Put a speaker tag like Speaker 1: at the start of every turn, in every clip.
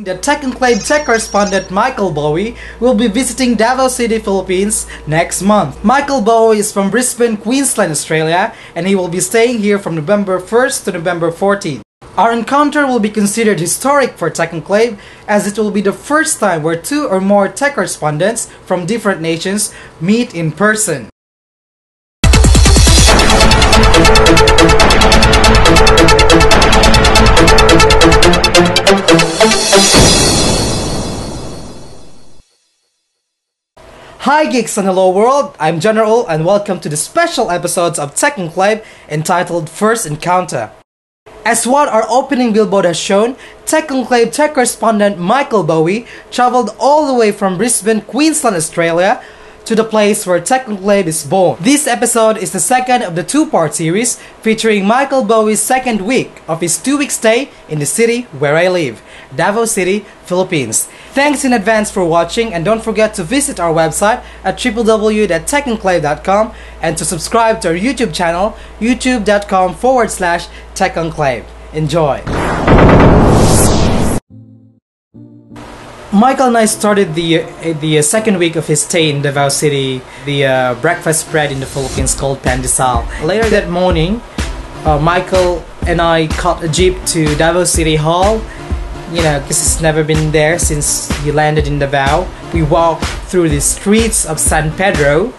Speaker 1: The Tech Conclave Tech Correspondent Michael Bowie will be visiting Davao City, Philippines next month. Michael Bowie is from Brisbane, Queensland, Australia, and he will be staying here from November 1st to November 14th. Our encounter will be considered historic for Tech Conclave, as it will be the first time where two or more tech correspondents from different nations meet in person. Hi geeks and hello world, I'm John Raul and welcome to the special episodes of Tech Conclave entitled First Encounter. As what our opening billboard has shown, Tech Conclave Tech Correspondent Michael Bowie traveled all the way from Brisbane, Queensland, Australia to the place where Tech Conclave is born. This episode is the second of the two-part series featuring Michael Bowie's second week of his 2-week stay in the city where I live, Davao City, Philippines. Thanks in advance for watching, and don't forget to visit our website at www.techconclave.com and to subscribe to our YouTube channel, youtube.com/techconclave. Enjoy! Michael and I started the second week of his stay in Davao City, the breakfast spread in the Philippines called pandesal. Later that morning, Michael and I caught a jeep to Davao City Hall, you know, because he's never been there since he landed in Davao. We walked through the streets of San Pedro,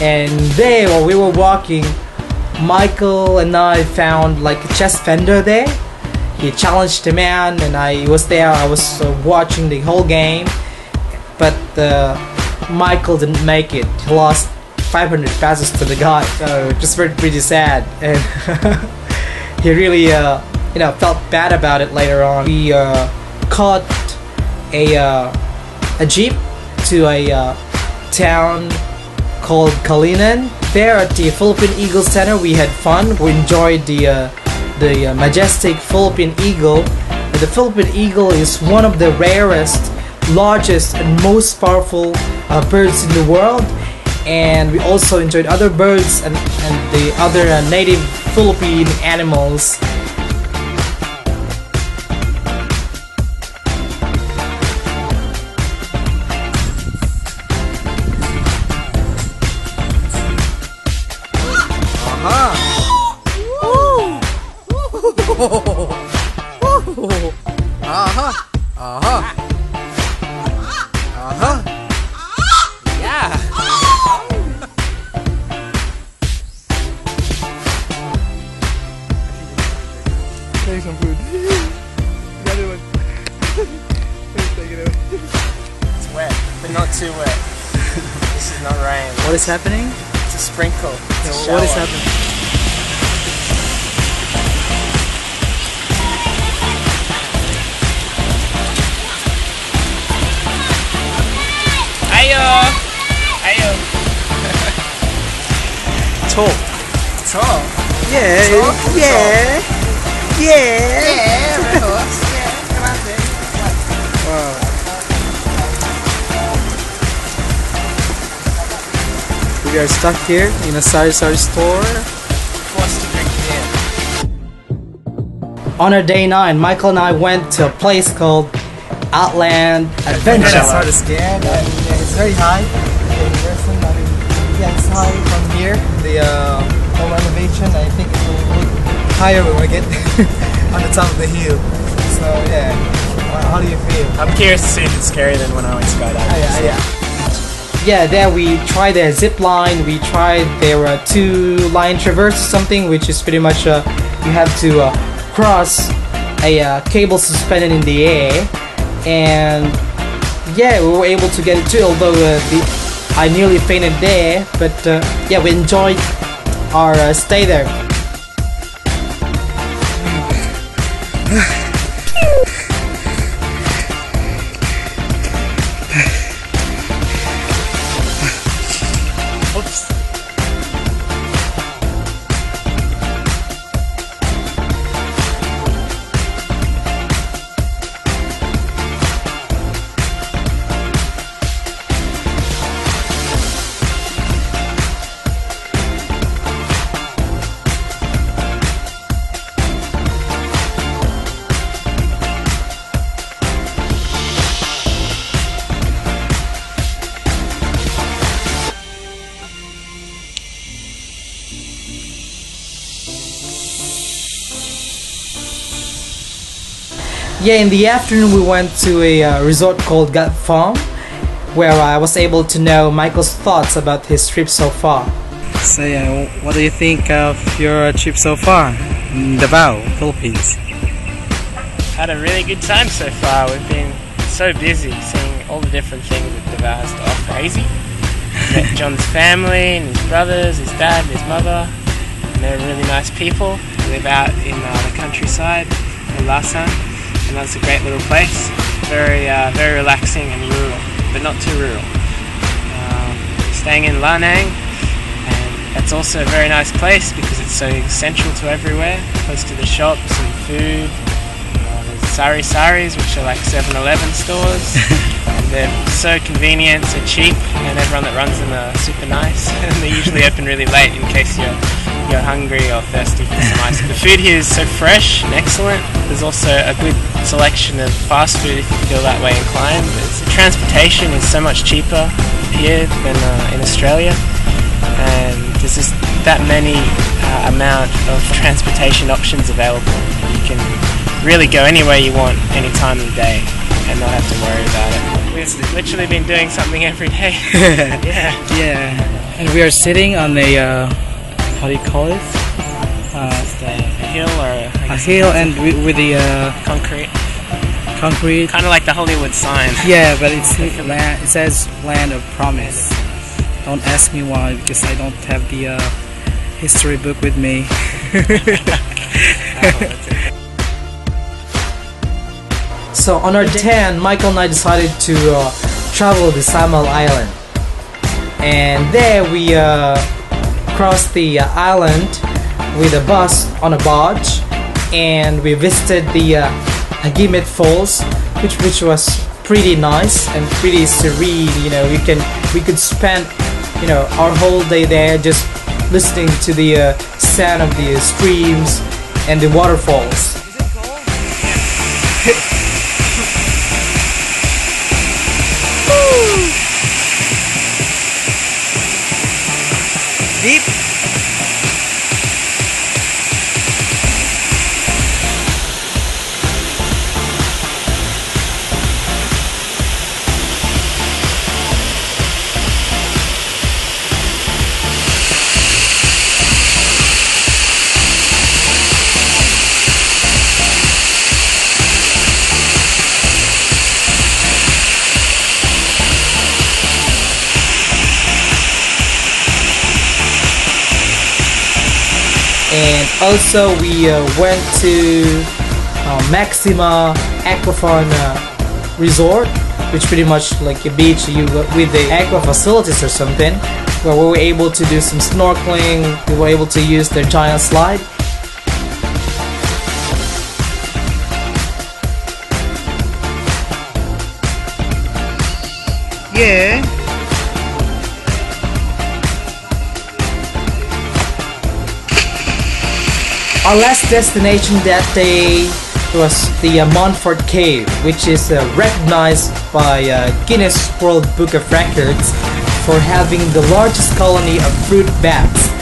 Speaker 1: and there, while we were walking, Michael and I found like a chess vendor there. He challenged the man, and I was there. I was watching the whole game, but Michael didn't make it. He lost 500 pesos to the guy, so it was pretty sad. And he really, felt bad about it later on. We caught a jeep to a town called Kalinan. There at the Philippine Eagle Center, we had fun. We enjoyed the majestic Philippine eagle. The Philippine eagle is one of the rarest, largest, and most powerful birds in the world. And we also enjoyed other birds and the other native Philippine animals.
Speaker 2: Yeah. Take some food. The other one. Take it away.
Speaker 3: It's wet, but not too wet. This is not rain.
Speaker 1: What is happening?
Speaker 3: It's a sprinkle. It's a
Speaker 1: What is
Speaker 3: shower.
Speaker 1: happening?
Speaker 3: Ayo.
Speaker 1: Talk.
Speaker 3: Talk.
Speaker 1: Yeah.
Speaker 3: Talk?
Speaker 1: Yeah. Yeah.
Speaker 3: Yeah, horse. Yeah, come on, baby.
Speaker 1: Wow. We are stuck here in a sari-sari store.
Speaker 3: Forced to drink beer.
Speaker 1: On our day 9, Michael and I went to a place called Outland Adventure.
Speaker 3: Yeah, it's very high.
Speaker 1: It's high from here. The home elevation, I think it will look higher when we get on the top of the hill. So yeah, how do you feel?
Speaker 3: I'm curious to see if it's scarier than when I went skydiving.
Speaker 1: Yeah, there we tried their zip line. We tried their two-line traverse or something, which is pretty much you have to cross a cable suspended in the air. And yeah, we were able to get it too, although I nearly fainted there, but yeah, we enjoyed our stay there.
Speaker 3: Oops.
Speaker 1: Yeah, in the afternoon we went to a resort called Gut Farm, where I was able to know Michael's thoughts about his trip so far.
Speaker 2: So yeah, what do you think of your trip so far in Davao, Philippines?
Speaker 3: Had a really good time so far. We've been so busy seeing all the different things that Davao has to offer. Crazy. Met John's family and his brothers, his dad and his mother. And they're really nice people. They live out in the countryside in Lasang, and that's a great little place. Very relaxing and rural, but not too rural. Staying in Lanang, and that's also a very nice place because it's so central to everywhere, close to the shops and food. There's sari-saris, which are like 7-Eleven stores. And they're so convenient, so cheap, and everyone that runs them are super nice. And they're usually open really late in case you're hungry or thirsty for some ice. The food here is so fresh and excellent. There's also a good selection of fast food if you feel that way inclined. The transportation is so much cheaper here than in Australia, and there's just that many amount of transportation options available. You can really go anywhere you want, any time of the day, and not have to worry about it. We've literally been doing something every day.
Speaker 2: Yeah. And we are sitting on a how do you call it?
Speaker 3: Just a hill or
Speaker 2: A hill, and with the
Speaker 3: concrete.
Speaker 2: concrete.
Speaker 3: Kind of like the Hollywood sign.
Speaker 2: Yeah, but it says land of promise. Don't ask me why, because I don't have the history book with me.
Speaker 1: So on our 10, Michael and I decided to travel the Samal Island, and there we crossed the island with a bus on a barge, and we visited the Hagimet Falls, which was pretty nice and pretty serene. You know, we could spend, you know, our whole day there just listening to the sound of the streams and the waterfalls.
Speaker 2: Deep.
Speaker 1: And also we went to Maxima Aquafon Resort, which pretty much like a beach with the aqua facilities or something, where we were able to do some snorkeling. We were able to use their giant slide.
Speaker 2: Yeah.
Speaker 1: Our last destination that day was the Montfort Cave, which is recognized by Guinness World Book of Records for having the largest colony of fruit bats.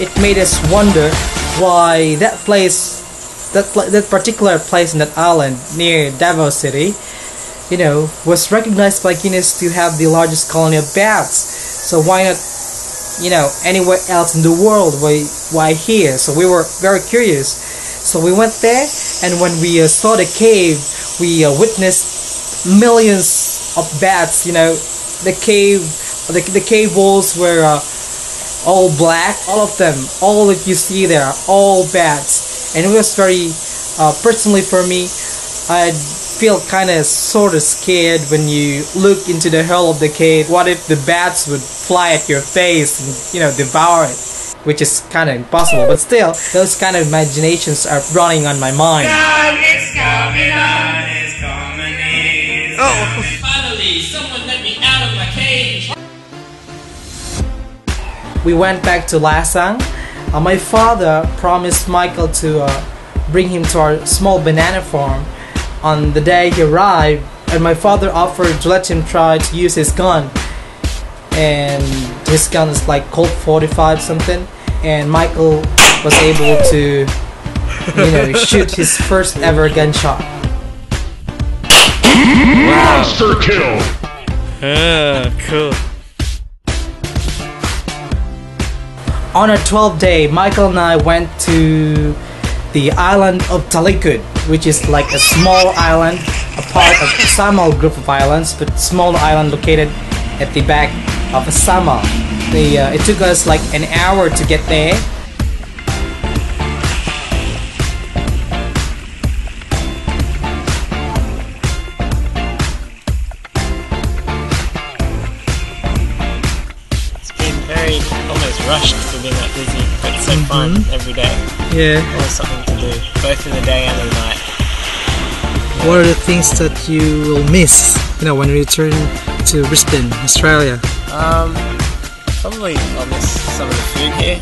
Speaker 1: It made us wonder why that place, that particular place in that island near Davao City, you know, was recognized by Guinness to have the largest colony of bats. So why not, you know, anywhere else in the world? Why here? So we were very curious. So we went there, and when we saw the cave, we witnessed millions of bats. You know, the cave walls were all black. All of them, all that you see there, are all bats. And it was very, personally for me, I feel kind of sort of scared when you look into the hull of the cave. What if the bats would fly at your face and, you know, devour it? Which is kind of impossible, but still, those kind of imaginations are running on my mind.
Speaker 2: Oh!
Speaker 3: Finally, someone let me out of my cage!
Speaker 1: We went back to Lasang. My father promised Michael to bring him to our small banana farm on the day he arrived, and my father offered to let him try to use his gun. And his gun is like Colt 45 something, and Michael was able to shoot his first ever gunshot.
Speaker 4: Monster kill!
Speaker 2: Cool.
Speaker 1: On our 12th day, Michael and I went to the island of Talikod, which is like a small island, a part of Samal group of islands, but small island located at the back of Samal. It took us like an hour to get there.
Speaker 3: Almost rushed for being that busy, but it's so fun every day.
Speaker 2: Yeah.
Speaker 3: Always something to do, both in the day and in the night.
Speaker 2: What are the things that you will miss, when you return to Brisbane, Australia?
Speaker 3: Probably I'll miss some of the food here,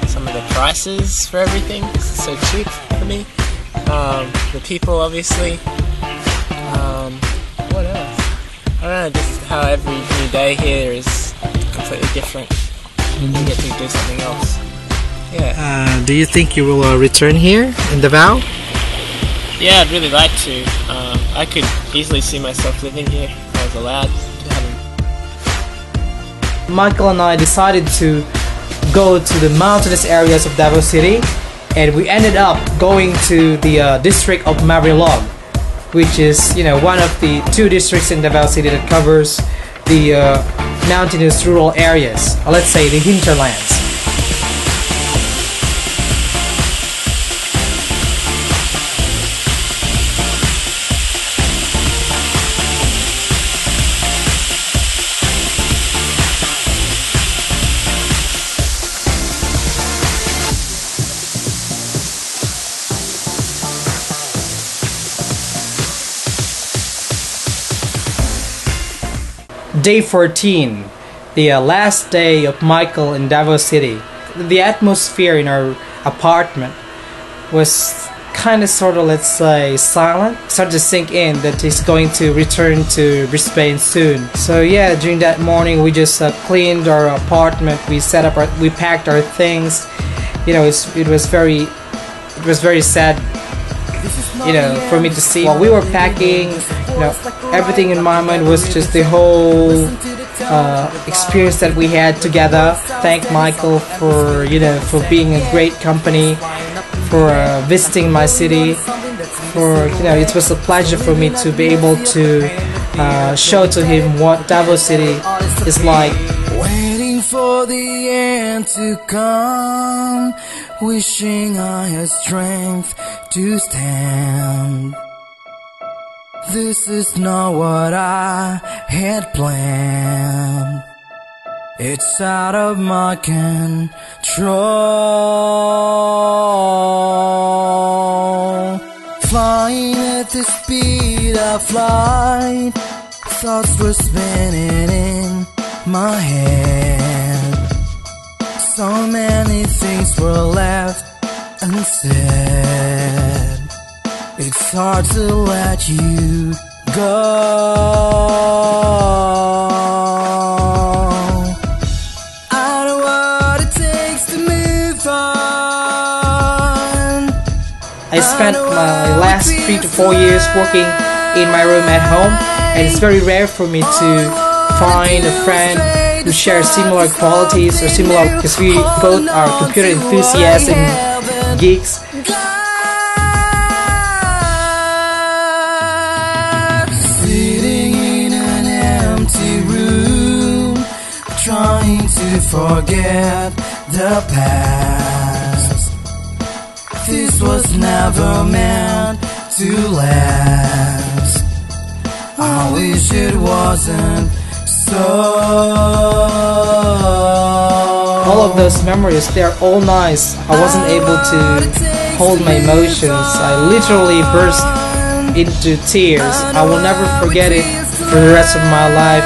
Speaker 3: some of the prices for everything, 'cause it's so cheap for me. The people, obviously. What else? I don't know, just how every new day here is completely different. You get to do something else. Yeah.
Speaker 2: Do you think you will return here in Davao?
Speaker 3: Yeah, I'd really like to. I could easily see myself living here if I was allowed to have
Speaker 1: Michael and I decided to go to the mountainous areas of Davao City, and we ended up going to the district of Marilog, which is one of the 2 districts in Davao City that covers the mountainous rural areas, or let's say the hinterlands. Day 14, the last day of Michael in Davao City. The atmosphere in our apartment was kind of let's say, silent. Started to sink in that he's going to return to Brisbane soon. So yeah, during that morning we just cleaned our apartment. We packed our things. It was very sad, for me to see. While we were packing, everything in my mind was just the whole experience that we had together. Thank Michael for being a great company, for visiting my city, it was a pleasure for me to be able to show to him what Davao City is like.
Speaker 5: Waiting for the end to come, wishing I had strength to stand. This is not what I had planned. It's out of my control. Flying at the speed of light, thoughts were spinning in my head. So many things were left unsaid. It's hard to let you go. I know what it takes to move on.
Speaker 1: I spent my last 3 to 4 years working in my room at home, and it's very rare for me to find a friend who shares similar qualities or similar, because we both are computer enthusiasts and geeks.
Speaker 5: Trying to forget the past. This was never meant to last. I wish it wasn't so.
Speaker 1: All of those memories, they're all nice. I wasn't able to hold my emotions. I literally burst into tears. I will never forget it for the rest of my life.